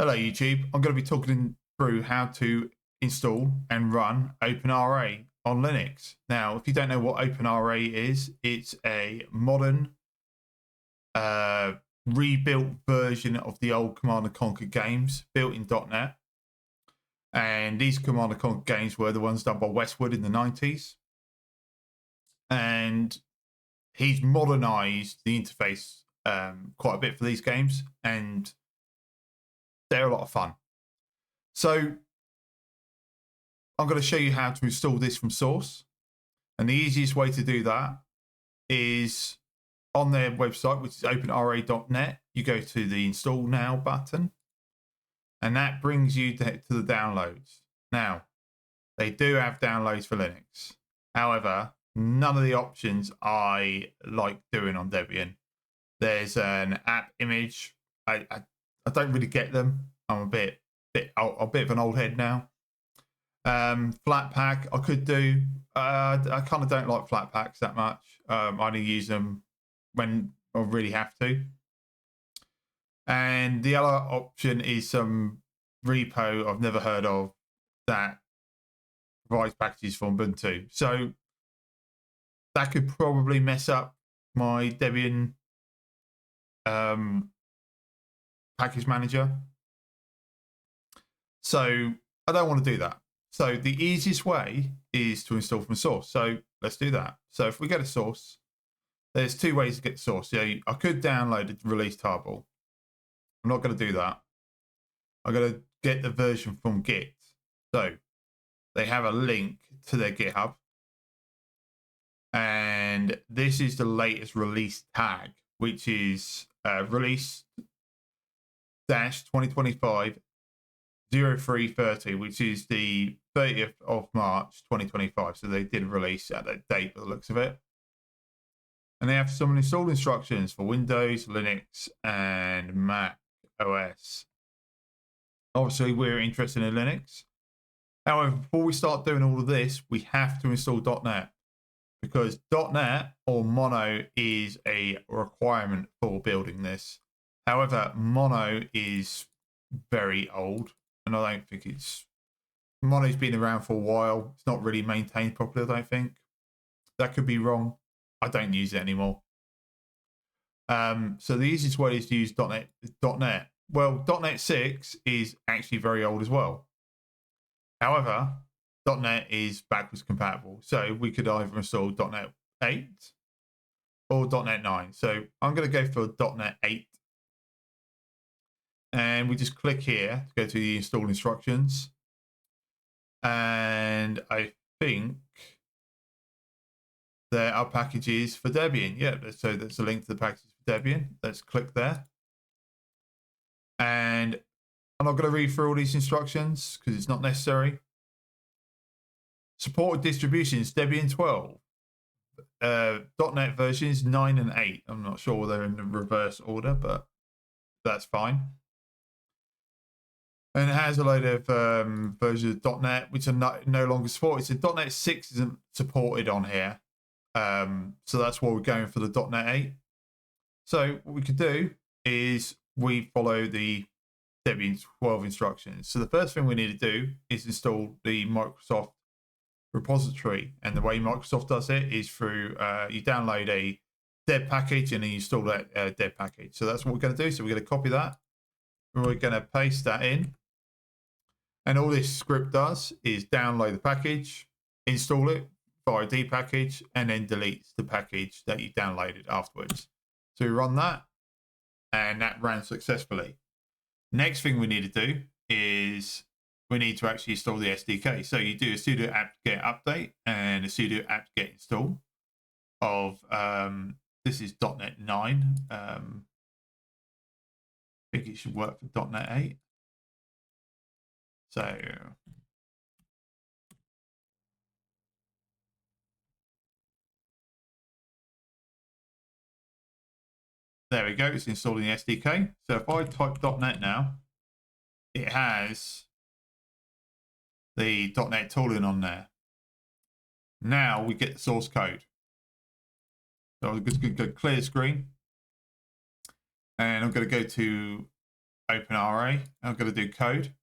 Hello YouTube, I'm going to be talking through how to install and run OpenRA on Linux. Now, if you don't know what OpenRA is, it's a modern rebuilt version of the old Command & Conquer games built in .NET. And these Command & Conquer games were the ones done by Westwood in the 90s. And he's modernized the interface quite a bit for these games, and they're a lot of fun. So I'm going to show you how to install this from source. And the easiest way to do that is on their website, which is openra.net. You go to the Install Now button, and that brings you to the downloads. Now, they do have downloads for Linux. However, none of the options I like doing on Debian. There's an app image. I don't really get them. I'm a bit of an old head now. Flatpak I could do. I kind of don't like Flatpaks that much. I only use them when I really have to. And the other option is some repo I've never heard of that provides packages for Ubuntu. So that could probably mess up my Debian package manager. So I don't want to do that. So the easiest way is to install from source. So let's do that. So if we go to source, there's two ways to get source. So I could download a release table. I'm not going to do that. I'm going to get the version from Git. So they have a link to their GitHub. And this is the latest release tag, which is release -2025 0330, which is the 30th of March 2025. So they did release at that date by the looks of it. And they have some install instructions for Windows, Linux, and Mac OS. Obviously, we're interested in Linux. However, before we start doing all of this, we have to install .NET, because .NET or Mono is a requirement for building this. However, Mono is very old, and I don't think Mono's been around for a while. It's not really maintained properly, I don't think. That could be wrong. I don't use it anymore. So the easiest way is to use .NET. Well, .NET 6 is actually very old as well. However, .NET is backwards compatible. So we could either install .NET 8 or .NET 9. So I'm going to go for .NET 8. And we just click here to go to the install instructions. And I think there are packages for Debian. Yeah, so there's a link to the packages for Debian. Let's click there. And I'm not going to read through all these instructions because it's not necessary. Supported distributions, Debian 12. .NET versions 9 and 8. I'm not sure they're in the reverse order, but that's fine. And it has a load of versions of .NET which are no longer supported. So .NET 6 isn't supported on here. So that's why we're going for the .NET 8. So what we could do is we follow the Debian 12 instructions. So the first thing we need to do is install the Microsoft repository. And the way Microsoft does it is through, you download a deb package and then you install that deb package. So that's what we're going to do. So we're going to copy that and we're going to paste that in. And all this script does is download the package, install it via D package, and then deletes the package that you downloaded afterwards. So we run that, and that ran successfully. Next thing we need to do is we need to actually install the SDK. So you do a sudo apt-get update and a sudo apt-get install of, this is .NET 9. I think it should work for .NET 8. So there we go, it's installing the SDK. So if I type .NET now, it has the .NET tooling on there. Now we get the source code. So I'm just going to go clear screen. And I'm going to go to OpenRA. I'm going to do code,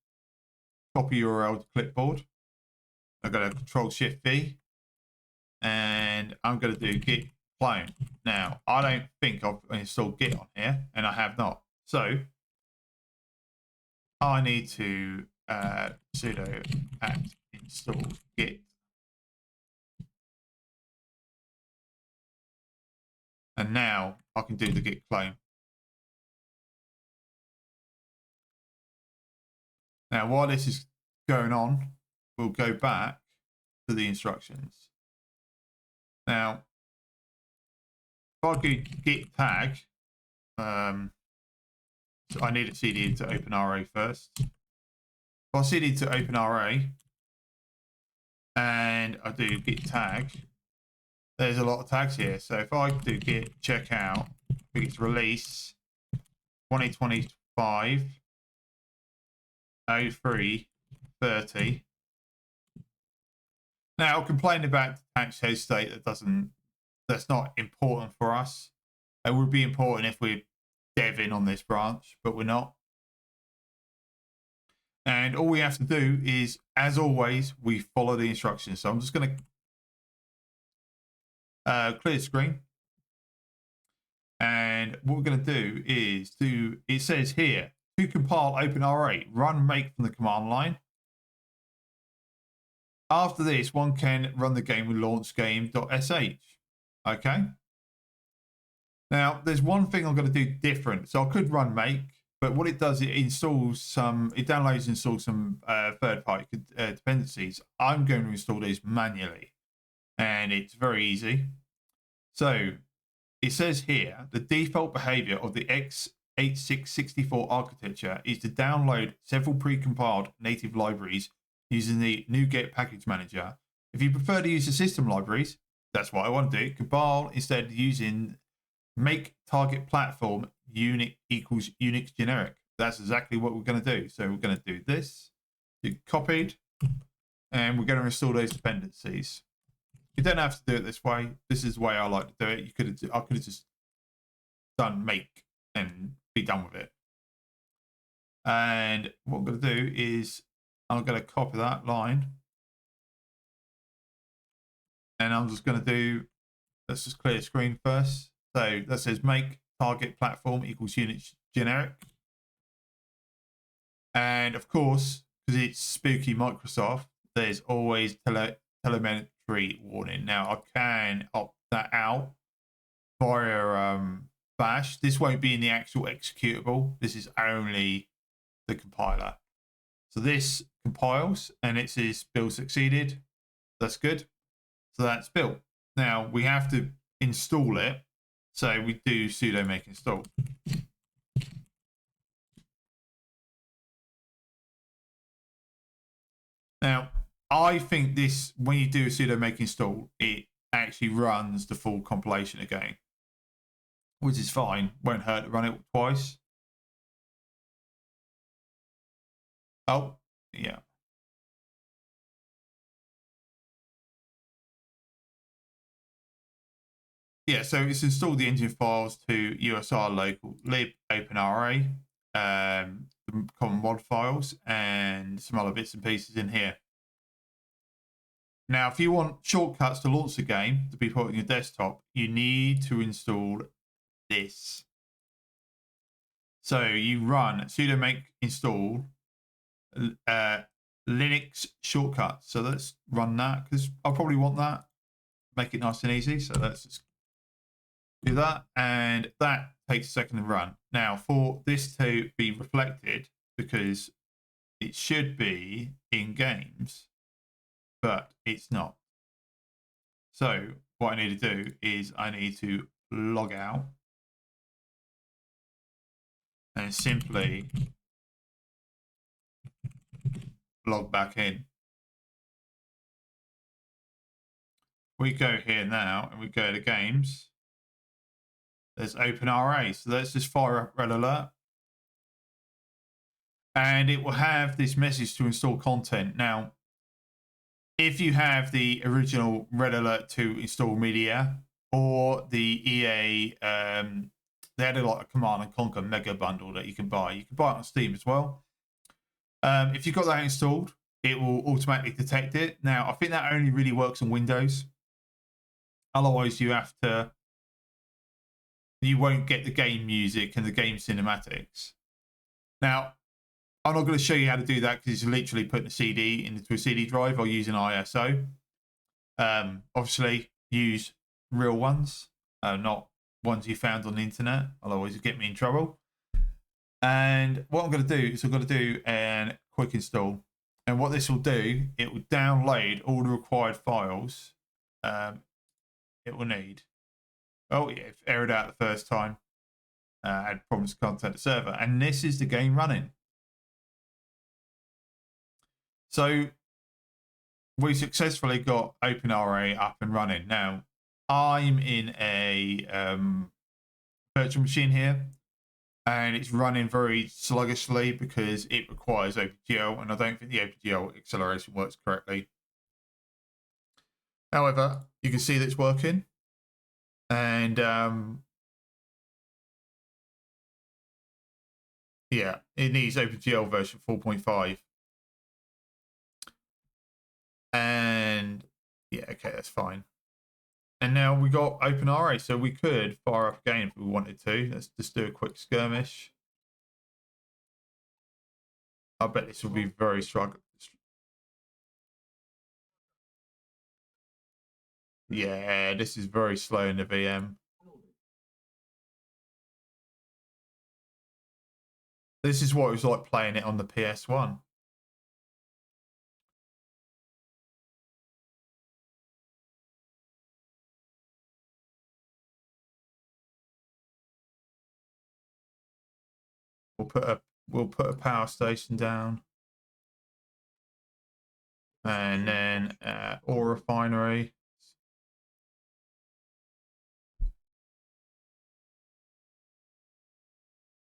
copy URL to clipboard. I'm going to Control-Shift-V, and I'm going to do git clone. Now, I don't think I've installed git on here, and I have not. So I need to sudo apt install git. And now I can do the git clone. Now, while this is going on, we'll go back to the instructions. Now, if I do git tag, so I need to cd into OpenRA first. If I cd into OpenRA and I do git tag, there's a lot of tags here. So if I do git checkout, I think it's release 2025 0330. Now, complaining about detached head state that's not important for us. It would be important if we're deving on this branch, but we're not. And all we have to do is, as always, we follow the instructions. So I'm just going to clear the screen. And what we're going to do is it says here, to compile OpenRA, run make from the command line. After this, one can run the game with launch game.sh. Okay. Now, there's one thing I'm going to do different. So I could run make, but what it does, it downloads and installs some third-party dependencies. I'm going to install these manually, and it's very easy. So it says here, the default behavior of the x86-64 architecture is to download several pre-compiled native libraries using the NuGet package manager. If you prefer to use the system libraries, that's what I want to do. Compile instead using make target platform Unix equals Unix generic. That's exactly what we're going to do. So we're going to do this, do copied, and we're going to install those dependencies. You don't have to do it this way. This is the way I like to do it. I could have just done make and be done with it. And what I'm going to do is I'm going to copy that line, and I'm just going to do, let's just clear the screen first. So that says make target platform equals Unix generic. And of course, because it's spooky Microsoft, there's always telemetry warning. Now I can opt that out via bash. This won't be in the actual executable. This is only the compiler. So this compiles and it says build succeeded. That's good. So that's built. Now we have to install it. So we do sudo make install. Now, I think this, when you do a sudo make install, it actually runs the full compilation again, which is fine. Won't hurt to run it twice. Oh, yeah. Yeah, so it's installed the engine files to USR local lib OpenRA, the common mod files, and some other bits and pieces in here. Now, if you want shortcuts to launch the game to be put on your desktop, you need to install this. So you run sudo make install Linux shortcuts. So let's run that because I'll probably want that. Make it nice and easy. So let's just do that, and that takes a second to run. Now, for this to be reflected, because it should be in games, but it's not. So what I need to do is I need to log out and simply log back in. We go here now and we go to games. There's OpenRA. So let's just fire up Red Alert. And it will have this message to install content. Now, if you have the original Red Alert to install media or the EA, the They added like a Command and Conquer mega bundle that you can buy. You can buy it on Steam as well. If you've got that installed, it will automatically detect it. Now, I think that only really works on Windows. Otherwise, you won't get the game music and the game cinematics. Now, I'm not going to show you how to do that because it's literally putting a CD into a CD drive or using ISO. Obviously, use real ones, not ones you found on the internet. Otherwise, it'll get me in trouble. And what I'm going to do is I'm going to do a quick install. And what this will do, it will download all the required files it will need. Oh, yeah, it errored out the first time. Had problems to contact the server. And this is the game running. So we successfully got OpenRA up and running. Now, I'm in a virtual machine here, and it's running very sluggishly because it requires OpenGL, and I don't think the OpenGL acceleration works correctly. However, you can see that it's working, and yeah, it needs OpenGL version 4.5. And yeah, okay, that's fine. And now we got OpenRA, so we could fire up again if we wanted to. Let's just do a quick skirmish. I bet this will be very struggling. Yeah, this is very slow in the VM. This is what it was like playing it on the PS1. We'll put a power station down, and then ore refinery.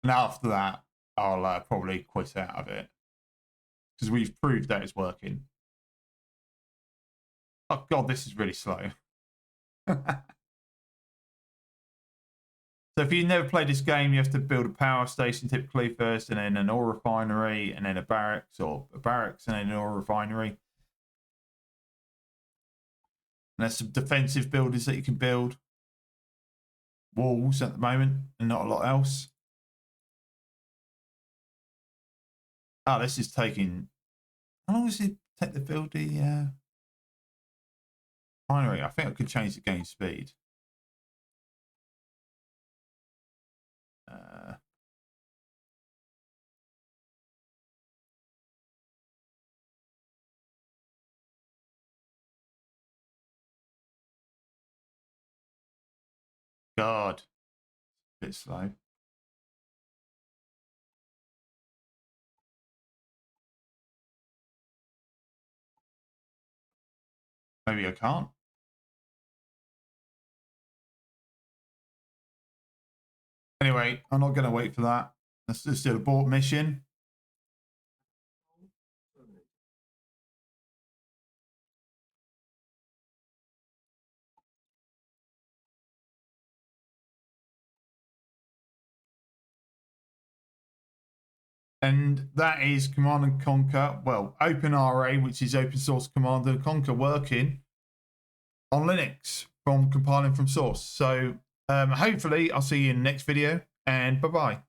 And after that, I'll probably quit out of it because we've proved that it's working. Oh god, this is really slow. So if you've never played this game, you have to build a power station typically first, and then an ore refinery, and then a barracks, or a barracks, and then an ore refinery. And there's some defensive buildings that you can build. Walls at the moment, and not a lot else. Oh, this is taking... How long does it take to build the refinery? I think I could change the game speed. God, a bit slow. Maybe I can't. Anyway, I'm not going to wait for that. Let's just do a abort mission. And that is Command and Conquer. Well, OpenRA, which is open source Command and Conquer, working on Linux from compiling from source. So hopefully I'll see you in the next video, and bye-bye.